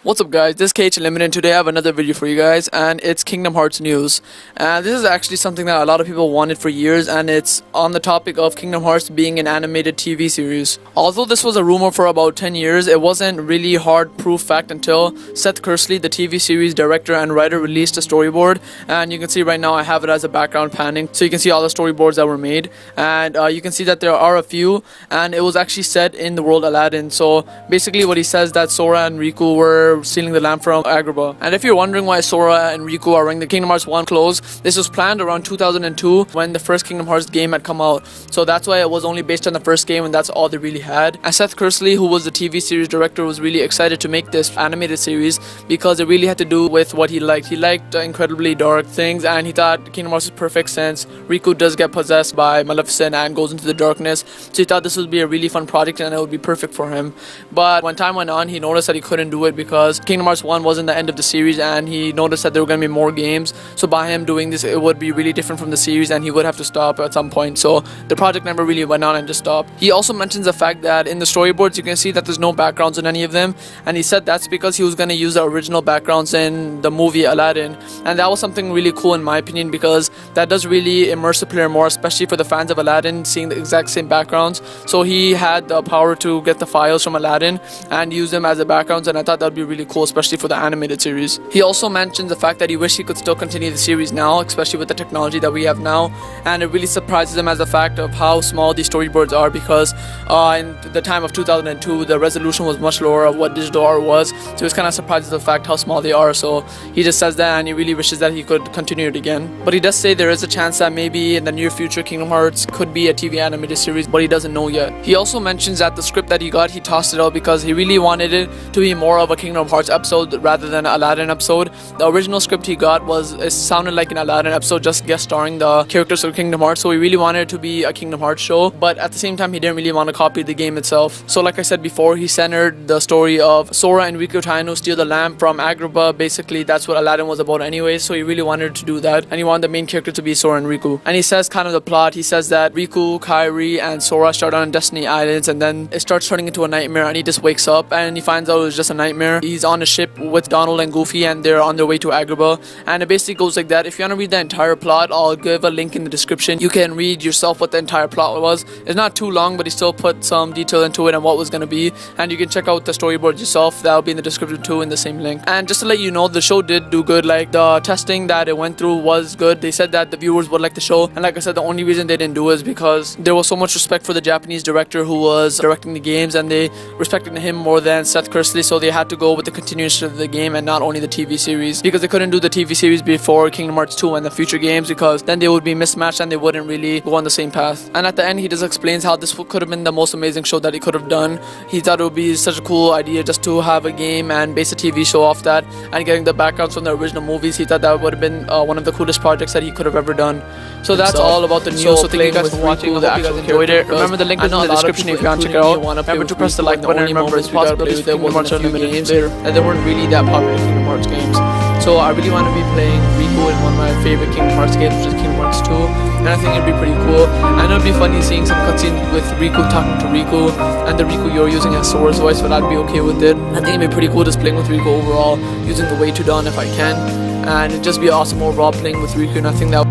What's up guys, this is KhUnlimited and today I have another video for you guys and it's Kingdom Hearts news. And this is actually something that a lot of people wanted for years, and it's on the topic of Kingdom Hearts being an animated TV series. Although this was a rumor for about 10 years, it wasn't really hard proof fact until Seth Kersley, the TV series director and writer, released a storyboard. And you can see right now I have it as a background panning, so you can see all the storyboards that were made. And you can see that there are a few, and it was actually set in the world Aladdin. So basically what he says that Sora and Riku were stealing the lamp from Agrabah. And if you're wondering why Sora and Riku are wearing the Kingdom Hearts 1 clothes, this was planned around 2002 when the first Kingdom Hearts game had come out. So that's why it was only based on the first game and that's all they really had. And Seth Kersley, who was the TV series director, was really excited to make this animated series because it really had to do with what he liked. He liked incredibly dark things, and he thought Kingdom Hearts was perfect since Riku does get possessed by Maleficent and goes into the darkness. So he thought this would be a really fun project and it would be perfect for him. But when time went on, he noticed that he couldn't do it because Kingdom Hearts 1 wasn't the end of the series, and he noticed that there were going to be more games. So by him doing this, it would be really different from the series and he would have to stop at some point. So the project never really went on and just stopped. He also mentions the fact that in the storyboards you can see that there's no backgrounds in any of them, and he said that's because he was going to use the original backgrounds in the movie Aladdin. And that was something really cool in my opinion, because that does really immerse the player more, especially for the fans of Aladdin, seeing the exact same backgrounds. So he had the power to get the files from Aladdin and use them as the backgrounds, and I thought that would be really cool, especially for the animated series. He also mentions the fact that he wished he could still continue the series now, especially with the technology that we have now, and it really surprises him as the fact of how small these storyboards are, because in the time of 2002 the resolution was much lower of what digital art was, so he's kind of surprised at the fact how small they are. So he just says that, and he really wishes that he could continue it again. But he does say there is a chance that maybe in the near future Kingdom Hearts could be a TV animated series, but he doesn't know yet. He also mentions that the script that he got, he tossed it out because he really wanted it to be more of a Kingdom Hearts episode rather than an Aladdin episode. The original script he got it sounded like an Aladdin episode, just guest starring the characters of Kingdom Hearts, so he really wanted it to be a Kingdom Hearts show, but at the same time he didn't really want to copy the game itself. So like I said before, he centered the story of Sora and Riku trying to steal the lamp from Agrabah. Basically that's what Aladdin was about anyway, so he really wanted to do that, and he wanted the main character to be Sora and Riku. And he says kind of the plot, he says that Riku, Kairi and Sora start on Destiny Islands, and then it starts turning into a nightmare, and he just wakes up and he finds out it was just a nightmare. He's on a ship with Donald and Goofy and they're on their way to Agrabah, and it basically goes like that. If you want to read the entire plot, I'll give a link in the description. You can read yourself what the entire plot was. It's not too long, but he still put some detail into it and what was going to be, and you can check out the storyboard yourself. That'll be in the description too in the same link. And just to let you know, the show did do good. Like the testing that it went through was good. They said that the viewers would like the show, and like I said, the only reason they didn't do it is because there was so much respect for the Japanese director who was directing the games, and they respected him more than Seth Kersley, so they had to go with the continuation of the game and not only the TV series, because they couldn't do the TV series before Kingdom Hearts 2 and the future games, because then they would be mismatched and they wouldn't really go on the same path. And at the end he just explains how this could have been the most amazing show that he could have done. He thought it would be such a cool idea just to have a game and base a TV show off that, and getting the backgrounds from the original movies. He thought that would have been one of the coolest projects that he could have ever done. So that's all about the news. So thank you guys for watching. I hope you guys enjoyed it. Remember, the link is in the description if you want to check it out. Remember to press the like button. Remember, it's possibilities for Kingdom Hearts Unlimited games that they weren't really that popular Kingdom Hearts games. So I really want to be playing Riku in one of my favorite Kingdom Hearts games, which is Kingdom Hearts 2, and I think it'd be pretty cool. And it'd be funny seeing some cutscenes with Riku talking to Riku, and the Riku you're using as Sora's voice, but I'd be okay with it. I think it'd be pretty cool just playing with Riku overall, using the Way to Dawn if I can, and it'd just be awesome overall playing with Riku, and I think that